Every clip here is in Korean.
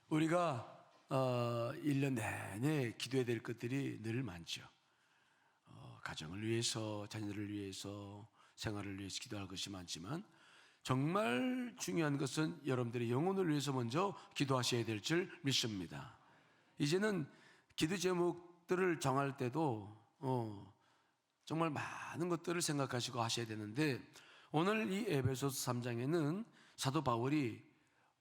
우리가 1년 내내 기도해야 될 것들이 늘 많죠. 가정을 위해서, 자녀들을 위해서, 생활을 위해서 기도할 것이 많지만 정말 중요한 것은 여러분들의 영혼을 위해서 먼저 기도하셔야 될 줄 믿습니다. 이제는 기도 제목들을 정할 때도 정말 많은 것들을 생각하시고 하셔야 되는데, 오늘 이 에베소서 3장에는 사도 바울이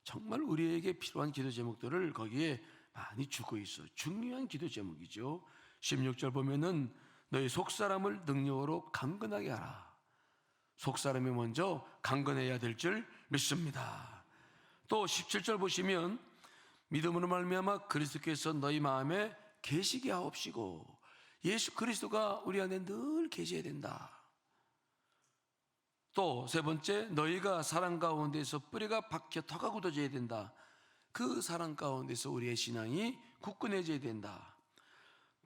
정말 우리에게 필요한 기도 제목들을 거기에 많이 주고 있어요. 중요한 기도 제목이죠. 16절 보면은 너희 속사람을 능력으로 강건하게 하라. 속사람이 먼저 강건해야 될 줄 믿습니다. 또 17절 보시면 믿음으로 말미암아 그리스도께서 너희 마음에 계시게 하옵시고, 예수 그리스도가 우리 안에 늘 계셔야 된다. 또 세 번째, 너희가 사랑 가운데서 뿌리가 박혀 터가 굳어져야 된다. 그 사랑 가운데서 우리의 신앙이 굳건해져야 된다.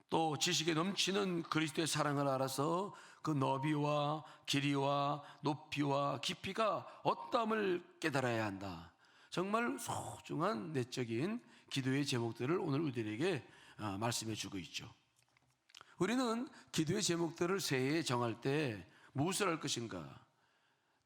또 지식에 넘치는 그리스도의 사랑을 알아서 그 너비와 길이와 높이와 깊이가 어떠함을 깨달아야 한다. 정말 소중한 내적인 기도의 제목들을 오늘 우리에게 말씀해 주고 있죠. 우리는 기도의 제목들을 새해에 정할 때 무엇을 할 것인가?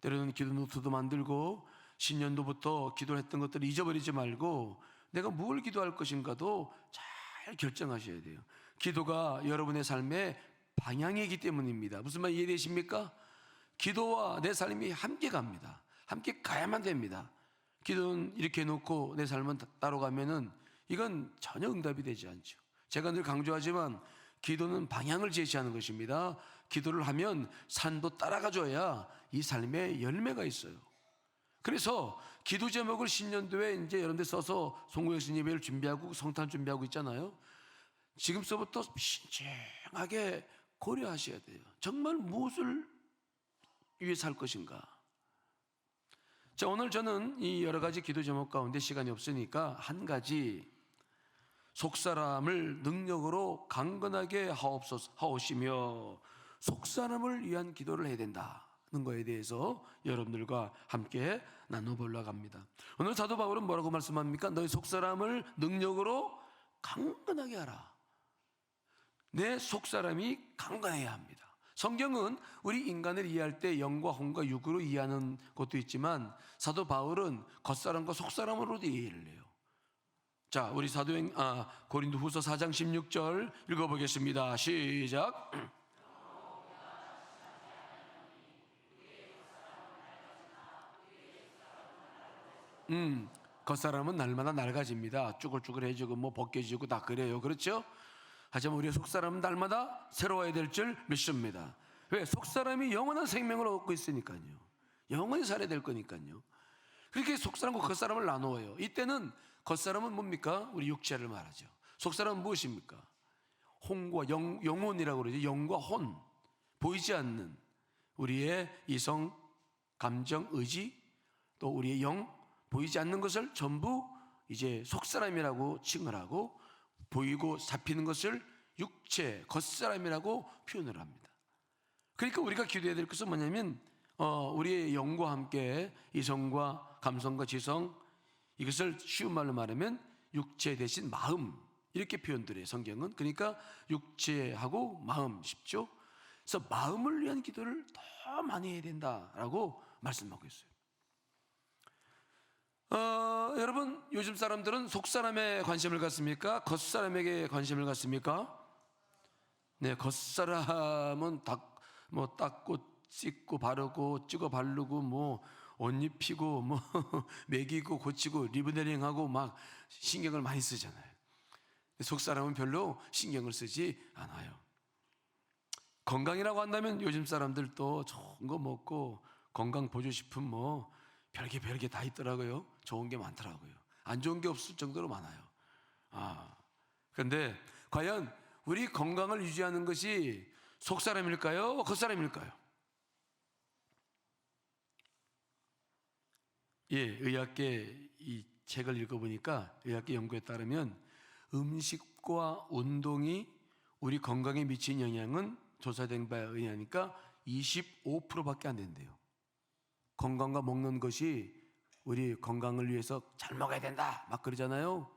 때로는 기도 노트도 만들고 신년도부터 기도를 했던 것들을 잊어버리지 말고 내가 뭘 기도할 것인가도 잘 결정하셔야 돼요. 기도가 여러분의 삶의 방향이기 때문입니다. 무슨 말 이해되십니까? 기도와 내 삶이 함께 갑니다. 함께 가야만 됩니다. 기도는 이렇게 해놓고 내 삶은 따로 가면은 이건 전혀 응답이 되지 않죠. 제가 늘 강조하지만 기도는 방향을 제시하는 것입니다. 기도를 하면 산도 따라가줘야 이 삶에 열매가 있어요. 그래서 기도 제목을 신년도에 이제 여러분들 써서 송구영신 예배를 준비하고 성탄 준비하고 있잖아요. 지금서부터 신중하게 고려하셔야 돼요. 정말 무엇을 위해서 할 것인가? 자, 오늘 저는 이 여러 가지 기도 제목 가운데 시간이 없으니까 한 가지, 속사람을 능력으로 강건하게 하옵시며 속사람을 위한 기도를 해야 된다는 거에 대해서 여러분들과 함께 나눠보려고 합니다. 오늘 사도 바울은 뭐라고 말씀합니까? 너희 속사람을 능력으로 강건하게 하라. 내 속사람이 강건해야 합니다. 성경은 우리 인간을 이해할 때 영과 혼과 육으로 이해하는 것도 있지만 사도 바울은 겉사람과 속사람으로도 이해를 해요. 자, 우리 고린도후서 4장 16절 읽어보겠습니다. 시작. 겉사람은 날마다 낡아집니다. 쭈글쭈글해지고 뭐 벗겨지고 다 그래요. 그렇죠? 하지만 우리의 속사람은 날마다 새로워야 될 줄 믿습니다. 왜? 속사람이 영원한 생명을 얻고 있으니까요. 영원히 살아야 될 거니까요. 그렇게 속사람과 겉사람을 나누어요. 이때는 겉사람은 뭡니까? 우리 육체를 말하죠. 속사람은 무엇입니까? 혼과 영혼이라고 그러죠. 영과 혼, 보이지 않는 우리의 이성, 감정, 의지, 또 우리의 영, 보이지 않는 것을 전부 이제 속사람이라고 칭을 하고, 보이고 잡히는 것을 육체, 겉사람이라고 표현을 합니다. 그러니까 우리가 기도해야 될 것은 뭐냐면 우리의 영과 함께 이성과 감성과 지성, 이것을 쉬운 말로 말하면 육체 대신 마음, 이렇게 표현들 해요, 성경은. 그러니까 육체하고 마음, 쉽죠? 그래서 마음을 위한 기도를 더 많이 해야 된다라고 말씀하고 있어요. 여러분, 요즘 사람들은 속사람에 관심을 갖습니까? 겉사람에게 관심을 갖습니까? 네, 겉사람은 닦고 씻고 바르고 찍어 바르고 뭐 옷 입히고 뭐 먹이고 고치고 리브네링하고 막 신경을 많이 쓰잖아요. 속사람은 별로 신경을 쓰지 않아요. 건강이라고 한다면 요즘 사람들도 좋은 거 먹고 건강 보조식품 뭐 별게 다 있더라고요. 좋은 게 많더라고요. 안 좋은 게 없을 정도로 많아요. 그런데 과연 우리 건강을 유지하는 것이 속사람일까요? 겉사람일까요? 예, 의학계 이 책을 읽어보니까 의학계 연구에 따르면 음식과 운동이 우리 건강에 미친 영향은 조사된 바에 의하니까 25%밖에 안 된대요. 건강과 먹는 것이 우리 건강을 위해서 잘 먹어야 된다 막 그러잖아요.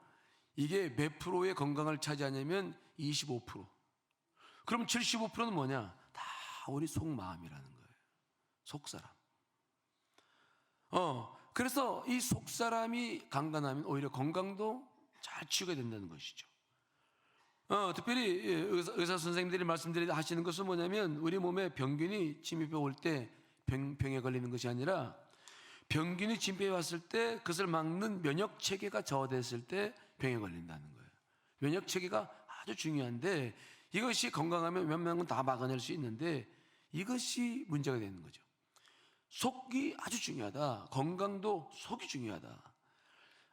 이게 몇 프로의 건강을 차지하냐면 25%. 그럼 75%는 뭐냐? 다 우리 속마음이라는 거예요. 속사람. 그래서 이 속사람이 강건하면 오히려 건강도 잘 치유가 된다는 것이죠. 특별히 의사 선생님들이 하시는 것은 뭐냐면, 우리 몸에 병균이 침입해 올 때 병에 걸리는 것이 아니라, 병균이 침입해 왔을 때 그것을 막는 면역 체계가 저하됐을 때 병에 걸린다는 거예요. 면역 체계가 아주 중요한데, 이것이 건강하면 웬만한 건 다 막아낼 수 있는데 이것이 문제가 되는 거죠. 속이 아주 중요하다. 건강도 속이 중요하다.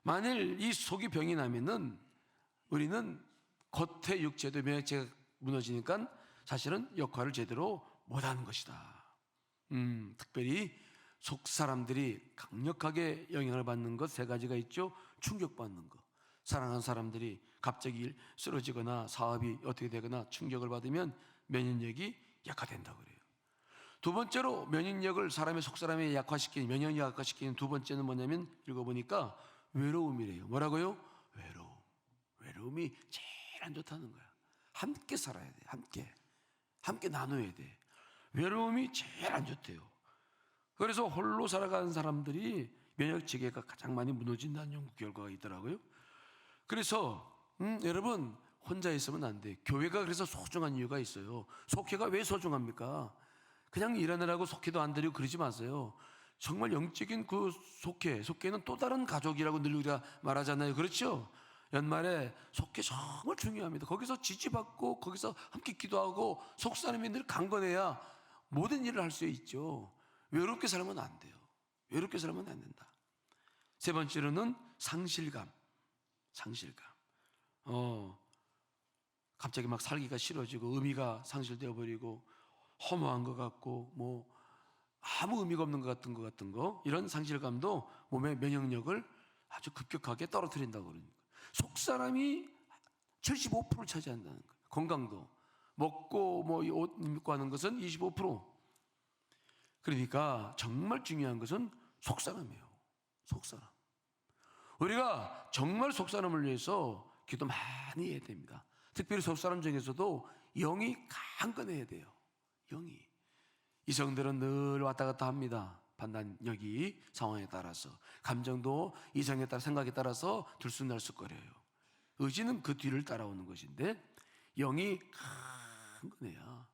만일 이 속이 병이 나면은 우리는 겉의 육체도 면역체가 무너지니까 사실은 역할을 제대로 못하는 것이다. 특별히 속 사람들이 강력하게 영향을 받는 것 세 가지가 있죠. 충격받는 것. 사랑하는 사람들이 갑자기 쓰러지거나 사업이 어떻게 되거나 충격을 받으면 면역력이 약화된다고 그래요. 두 번째로 면역력을 사람의 속 사람의 약화시키는, 면역력 약화시키는 두 번째는 뭐냐면, 읽어보니까 외로움이래요. 뭐라고요? 외로움이 제일 안 좋다는 거야. 함께 살아야 돼. 함께 나눠야 돼. 외로움이 제일 안 좋대요. 그래서 홀로 살아가는 사람들이 면역 체계가 가장 많이 무너진다는 연구 결과가 있더라고요. 그래서 여러분, 혼자 있으면 안 돼. 교회가 그래서 소중한 이유가 있어요. 속회가 왜 소중합니까? 그냥 일하느라고 속회도 안 드리고 그러지 마세요. 정말 영적인 그 속회는 또 다른 가족이라고 늘 우리가 말하잖아요. 그렇죠? 연말에 속회 정말 중요합니다. 거기서 지지받고 거기서 함께 기도하고 속사람이 늘 강건해야 모든 일을 할 수 있죠. 외롭게 살면 안 돼요. 외롭게 살면 안 된다. 세 번째로는 상실감. 갑자기 막 살기가 싫어지고 의미가 상실되어 버리고 허무한 것 같고 뭐 아무 의미가 없는 것 같은 거, 이런 상실감도 몸의 면역력을 아주 급격하게 떨어뜨린다고 그러니까. 속 사람이 75%를 차지한다는 거예요. 건강도 먹고 뭐 옷 입고 하는 것은 25%. 그러니까 정말 중요한 것은 속 사람이에요. 속 사람. 우리가 정말 속 사람을 위해서 기도 많이 해야 됩니다. 특별히 속 사람 중에서도 영이 강건해야 돼요. 영이. 이성들은 늘 왔다 갔다 합니다. 판단력이 상황에 따라서, 감정도 이성에 따라, 생각에 따라서 들쑥날쑥거려요. 의지는 그 뒤를 따라오는 것인데, 영이 강건해야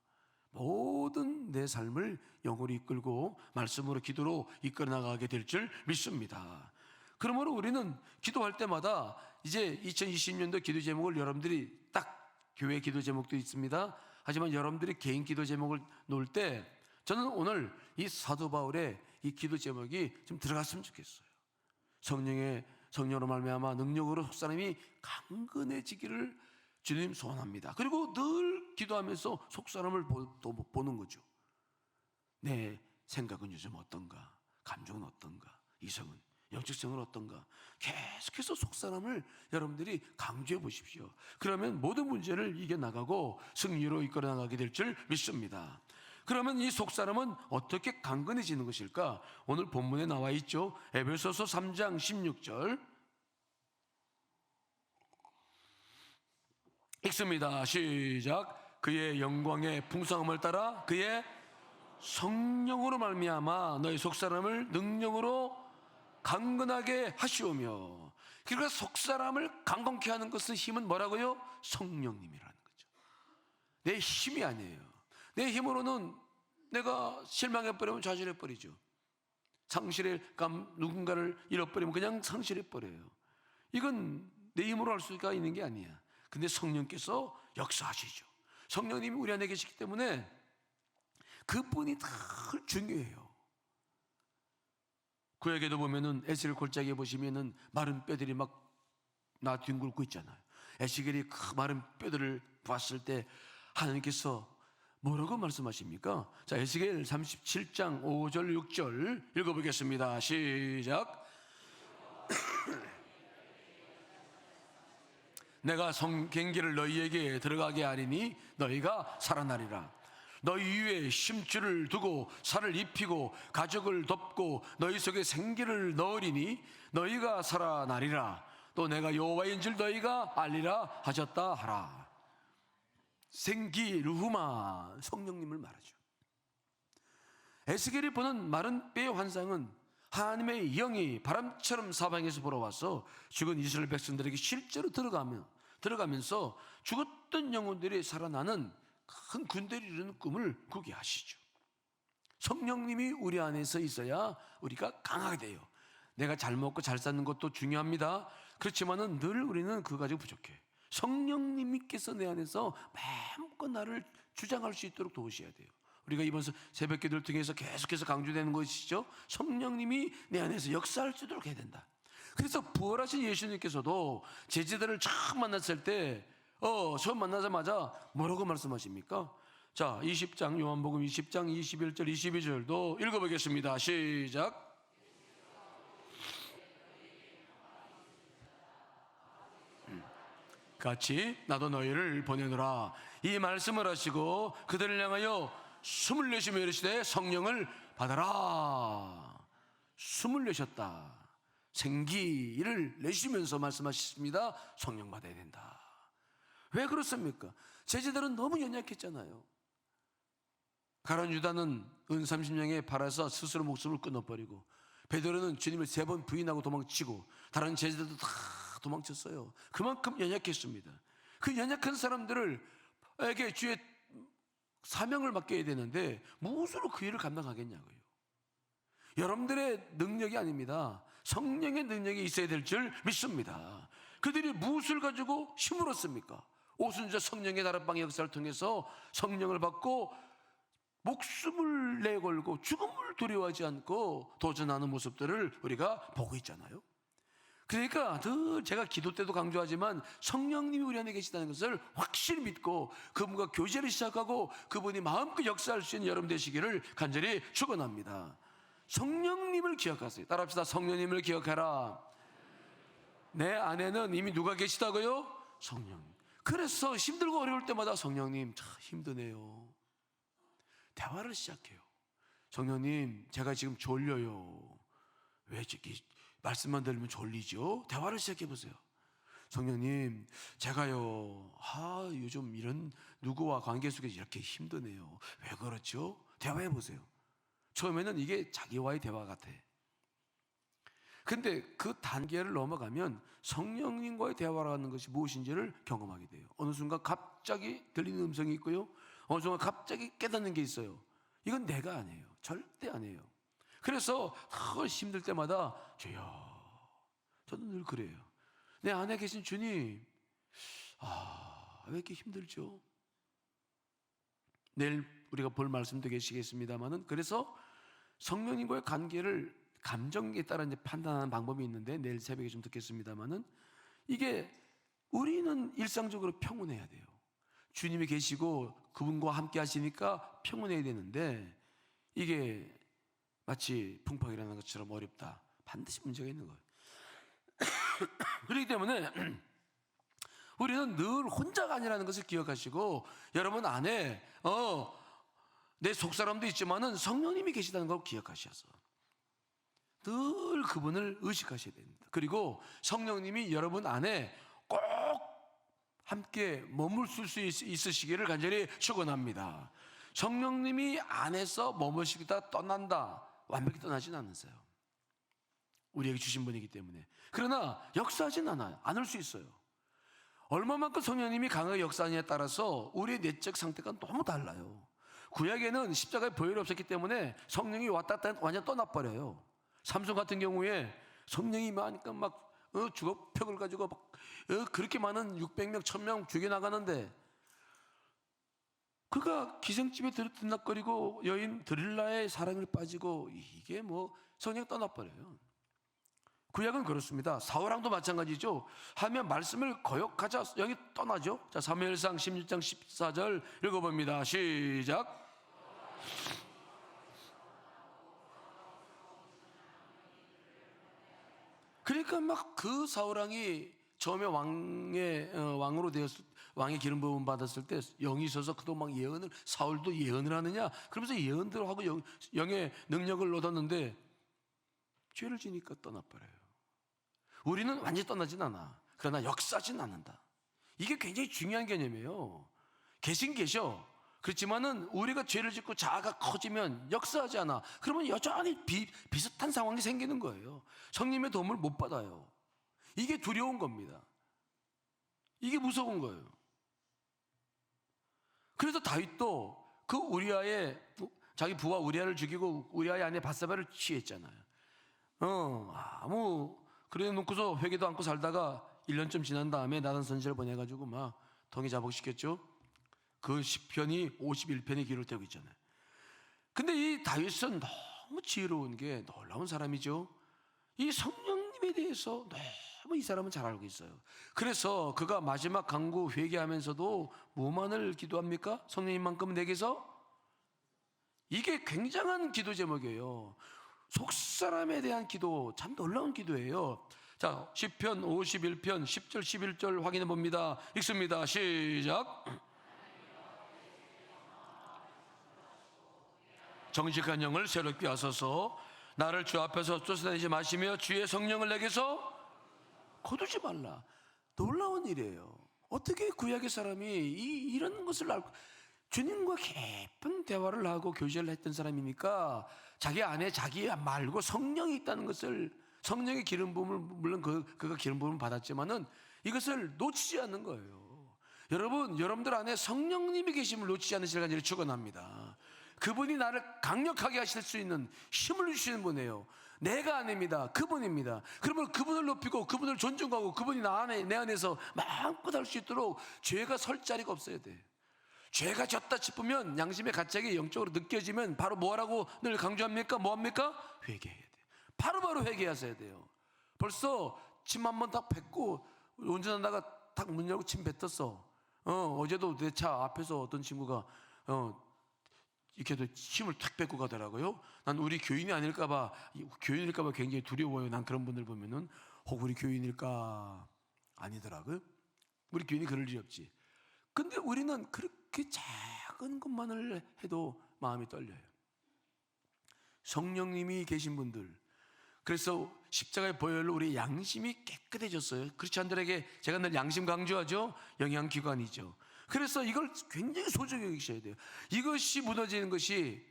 모든 내 삶을 영으로 이끌고 말씀으로, 기도로 이끌어 나가게 될 줄 믿습니다. 그러므로 우리는 기도할 때마다 이제 2020년도 기도 제목을 여러분들이 딱, 교회 기도 제목도 있습니다. 하지만 여러분들이 개인 기도 제목을 놓을 때 저는 오늘 이 사도 바울의 이 기도 제목이 좀 들어갔으면 좋겠어요. 성령으로 말미암아 능력으로 속사람이 강건해지기를 주님 소원합니다. 그리고 늘 기도하면서 속사람을 보는 거죠. 내 생각은 요즘 어떤가? 감정은 어떤가? 이성은, 영적성은 어떤가? 계속해서 속사람을 여러분들이 강조해 보십시오. 그러면 모든 문제를 이겨나가고 승리로 이끌어 나가게 될 줄 믿습니다. 그러면 이 속사람은 어떻게 강건해지는 것일까? 오늘 본문에 나와 있죠. 에베소서 3장 16절 읽습니다. 시작. 그의 영광의 풍성함을 따라 그의 성령으로 말미암아 너희 속사람을 능력으로 강건하게 하시오며. 그러니까 속사람을 강건케 하는 것은, 힘은 뭐라고요? 성령님이라는 거죠. 내 힘이 아니에요. 내 힘으로는 내가 실망해버리면 좌절해버리죠. 누군가를 잃어버리면 그냥 상실해버려요. 이건 내 힘으로 할 수가 있는 게 아니야. 근데 성령께서 역사하시죠. 성령님이 우리 안에 계시기 때문에 그분이 다 중요해요. 구약에도 보면은 에스겔 골짜기에 보시면은 마른 뼈들이 막 뒹굴고 있잖아요. 에스겔이 그 마른 뼈들을 봤을 때 하나님께서 뭐라고 말씀하십니까? 자, 에스겔 37장 5절 6절 읽어보겠습니다. 시작. 내가 성경기를 너희에게 들어가게 하리니 너희가 살아나리라. 너희 위에 심줄을 두고 살을 입히고 가죽을 덮고 너희 속에 생기를 넣으리니 너희가 살아나리라. 또 또 내가 여호와인 줄 너희가 알리라 하셨다 하라. 생기 르후마, 성령님을 말하죠. 에스겔이 보는 마른 뼈의 환상은 하나님의 영이 바람처럼 사방에서 불어와서 죽은 이스라엘 백성들에게 실제로 들어가면서 죽었던 영혼들이 살아나는 큰 군대를 이루는 꿈을 꾸게 하시죠. 성령님이 우리 안에서 있어야 우리가 강하게 돼요. 내가 잘 먹고 잘 사는 것도 중요합니다. 그렇지만은 늘 우리는 그거 가지고 부족해. 성령님께서 내 안에서 마음껏 나를 주장할 수 있도록 도우셔야 돼요. 우리가 이번 새벽 기도를 통해서 계속해서 강조되는 것이죠. 성령님이 내 안에서 역사할 수 있도록 해야 된다. 그래서 부활하신 예수님께서도 제자들을 처음 만났을 때 처음 만나자마자 뭐라고 말씀하십니까? 자, 20장 요한복음 20장 21절 22절도 읽어보겠습니다. 시작. 같이 나도 너희를 보내노라 이 말씀을 하시고 그들을 향하여 숨을 내쉬며 이르시되 성령을 받아라. 숨을 내셨다. 생기를 내쉬면서 말씀하셨습니다. 성령 받아야 된다. 왜 그렇습니까? 제자들은 너무 연약했잖아요. 가룟 유다는 은 30냥에 팔아서 스스로 목숨을 끊어버리고, 베드로는 주님을 3번 부인하고 도망치고, 다른 제자들도 다 도망쳤어요. 그만큼 연약했습니다. 그 연약한 사람들에게 주의 사명을 맡겨야 되는데 무엇으로 그 일을 감당하겠냐고요. 여러분들의 능력이 아닙니다. 성령의 능력이 있어야 될 줄 믿습니다. 그들이 무엇을 가지고 힘을 얻습니까? 오순절 성령의 다락방의 역사를 통해서 성령을 받고 목숨을 내걸고 죽음을 두려워하지 않고 도전하는 모습들을 우리가 보고 있잖아요. 그러니까 늘 제가 기도 때도 강조하지만 성령님이 우리 안에 계시다는 것을 확실히 믿고 그분과 교제를 시작하고 그분이 마음껏 역사할 수 있는 여러분 되시기를 간절히 축원합니다. 성령님을 기억하세요. 따라합시다. 성령님을 기억하라. 내 안에는 이미 누가 계시다고요? 성령. 그래서 힘들고 어려울 때마다 성령님 참 힘드네요. 대화를 시작해요. 성령님, 제가 지금 졸려요. 왜 이렇게 말씀만 들으면 졸리죠? 대화를 시작해 보세요. 성령님, 제가요, 요즘 이런 누구와 관계 속에서 이렇게 힘드네요. 왜 그렇죠? 대화해 보세요. 처음에는 이게 자기와의 대화 같아. 근데 그 단계를 넘어가면 성령님과의 대화라는 것이 무엇인지를 경험하게 돼요. 어느 순간 갑자기 들리는 음성이 있고요. 어느 순간 갑자기 깨닫는 게 있어요. 이건 내가 아니에요. 절대 아니에요. 그래서 힘들 때마다 주여, 저는 늘 그래요. 내 안에 계신 주님, 왜 이렇게 힘들죠? 내일 우리가 볼 말씀도 계시겠습니다만은, 그래서 성령님과의 관계를 감정에 따라 이제 판단하는 방법이 있는데 내일 새벽에 좀 듣겠습니다만은, 이게 우리는 일상적으로 평온해야 돼요. 주님이 계시고 그분과 함께 하시니까 평온해야 되는데 이게 마치 풍파가 일어나는 것처럼 어렵다. 반드시 문제가 있는 거예요. 그렇기 때문에 우리는 늘 혼자가 아니라는 것을 기억하시고 여러분 안에 내 속사람도 있지만은 성령님이 계시다는 걸 기억하셔서 늘 그분을 의식하셔야 됩니다. 그리고 성령님이 여러분 안에 꼭 함께 머물실 수 있으시기를 간절히 축원합니다. 성령님이 안에서 머무시다 떠난다, 완벽히 떠나진 않으세요. 우리에게 주신 분이기 때문에. 그러나 역사하진 않아요. 안 할 수 있어요. 얼마만큼 성령님이 강하게 역사하느냐에 따라서 우리의 내적 상태가 너무 달라요. 구약에는 십자가에 보혈이 없었기 때문에 성령이 왔다 갔다 완전 떠나버려요. 삼손 같은 경우에 성령이 많으니까 막 주걱표를 가지고 막 그렇게 많은 600명, 1000명 죽여나가는데 그가 기생집에 들락거리고 여인 드릴라의 사랑을 빠지고 이게 뭐 성령 떠나버려요. 구약은 그렇습니다. 사울왕도 마찬가지죠. 하면 말씀을 거역하자 영이 떠나죠. 자, 사무엘상 16장 14절 읽어봅니다. 시작. 그러니까 막 그 사울왕이 처음에 왕으로 되었을 왕의 기름 부음 받았을 때 영이 있어서 그도 막 예언을, 사울도 예언을 하느냐 그러면서 예언대로 하고 영의 능력을 얻었는데 죄를 지니까 떠나버려요. 우리는 완전히 떠나진 않아. 그러나 역사하진 않는다. 이게 굉장히 중요한 개념이에요. 계신 계셔. 그렇지만은 우리가 죄를 짓고 자아가 커지면 역사하지 않아. 그러면 여전히 비슷한 상황이 생기는 거예요. 성령님의 도움을 못 받아요. 이게 두려운 겁니다. 이게 무서운 거예요. 그래서 다윗도 그 우리아의 자기 부하 우리아를 죽이고 우리아의 아내 바세바를 취했잖아요. 그래 놓고서 회개도 않고 살다가 1년쯤 지난 다음에 나단 선지자를 보내가지고 막 통일 자복시켰죠. 그 시편이 51편의 기록을 되고 있잖아요. 근데 이 다윗은 너무 지혜로운 게 놀라운 사람이죠. 이 성령님에 대해서 너무 이 사람은 잘 알고 있어요. 그래서 그가 마지막 간구 회개하면서도 뭐만을 기도합니까? 성령님만큼 내게서. 이게 굉장한 기도 제목이에요. 속사람에 대한 기도, 참 놀라운 기도예요. 자, 시편 51편 10절 11절 확인해 봅니다. 읽습니다. 시작. 정직한 영을 새롭게 하소서. 나를 주 앞에서 쫓아내지 마시며 주의 성령을 내게서 거두지 말라. 놀라운 일이에요. 어떻게 구약의 사람이 이런 것을 알고 주님과 깊은 대화를 하고 교제를 했던 사람이니까 자기 안에 자기 말고 성령이 있다는 것을, 성령의 기름 부음을, 물론 그가 기름 부음을 받았지만은 이것을 놓치지 않는 거예요. 여러분들 안에 성령님이 계심을 놓치지 않으시길 간절히 축원합니다. 그분이 나를 강력하게 하실 수 있는 힘을 주시는 분이에요. 내가 아닙니다. 그분입니다. 그러면 그분을 높이고 그분을 존중하고 그분이 내 안에서 마음껏 할 수 있도록 죄가 설 자리가 없어야 돼. 죄가 졌다 싶으면, 양심의 가책이 영적으로 느껴지면 바로 뭐라고 늘 강조합니까? 뭐합니까? 회개해야 돼요. 바로바로 회개하셔야 돼요. 벌써 침 한 번 딱 뱉고 운전하다가 딱 문 열고 침 뱉었어. 어제도 내 차 앞에서 어떤 친구가 이렇게도 침을 탁 뱉고 가더라고요. 난 우리 교인이 아닐까봐 굉장히 두려워요. 난 그런 분들 보면은 혹 우리 교인일까? 아니더라고요. 우리 교인이 그럴 일이 없지. 근데 우리는 그렇게 작은 것만을 해도 마음이 떨려요. 성령님이 계신 분들, 그래서 십자가의 보혈로 우리 양심이 깨끗해졌어요. 크리스찬들에게 제가 늘 양심 강조하죠. 영양기관이죠. 그래서 이걸 굉장히 소중히 여기셔야 돼요. 이것이 무너지는 것이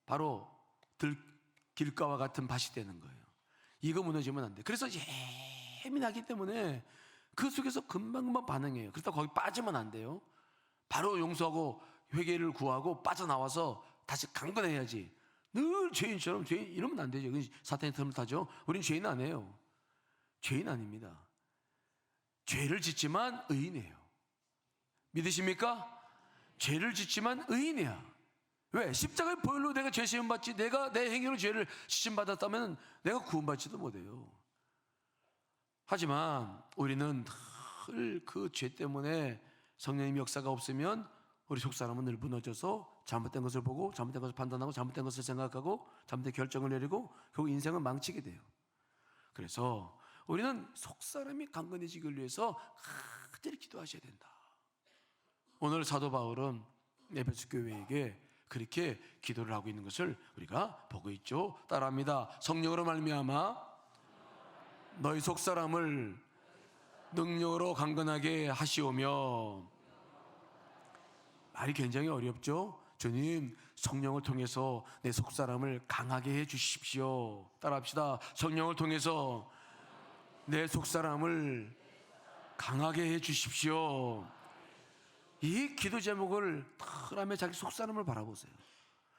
바로 길가와 같은 밭이 되는 거예요. 이거 무너지면 안 돼. 그래서 예민하기 때문에 그 속에서 금방금방 반응해요. 그렇다고 거기 빠지면 안 돼요. 바로 용서하고 회개를 구하고 빠져나와서 다시 강건해야지. 늘 죄인처럼 이러면 안 되죠. 사탄의 틈을 타죠. 우린 죄인 아니에요. 죄인 아닙니다. 죄를 짓지만 의인이에요. 믿으십니까? 죄를 짓지만 의인이야. 왜? 십자가의 보혈로 내가 죄 시험 받지, 내가 내 행위로 죄를 시험 받았다면 내가 구원받지도 못해요. 하지만 우리는 늘 그 죄 때문에 성령님 역사가 없으면 우리 속사람은 늘 무너져서 잘못된 것을 보고 잘못된 것을 판단하고 잘못된 것을 생각하고 잘못된 결정을 내리고 결국 인생은 망치게 돼요. 그래서 우리는 속사람이 강건해지기 위해서 간절히 기도하셔야 된다. 오늘 사도 바울은 에베소 교회에게 그렇게 기도를 하고 있는 것을 우리가 보고 있죠. 따라합니다. 성령으로 말미암아 너희 속사람을 능력으로 강건하게 하시오며. 말이 굉장히 어렵죠. 주님, 성령을 통해서 내 속사람을 강하게 해 주십시오. 따라합시다. 성령을 통해서 내 속사람을 강하게 해 주십시오. 이 기도 제목을 늘 하며 자기 속사람을 바라보세요.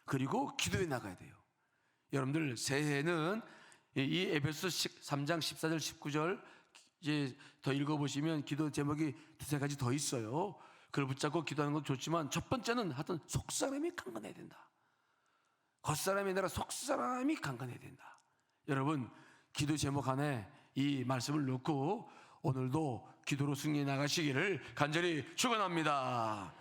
그리고 기도해 나가야 돼요. 여러분들 새해는 이 에베소 3장 14절 19절 이제 더 읽어보시면 기도 제목이 두세 가지 더 있어요. 그걸 붙잡고 기도하는 것도 좋지만 첫 번째는 하여튼 속사람이 강건해야 된다. 겉사람이 아니라 속사람이 강건해야 된다. 여러분, 기도 제목 안에 이 말씀을 넣고 오늘도 기도로 승리해 나가시기를 간절히 축원합니다.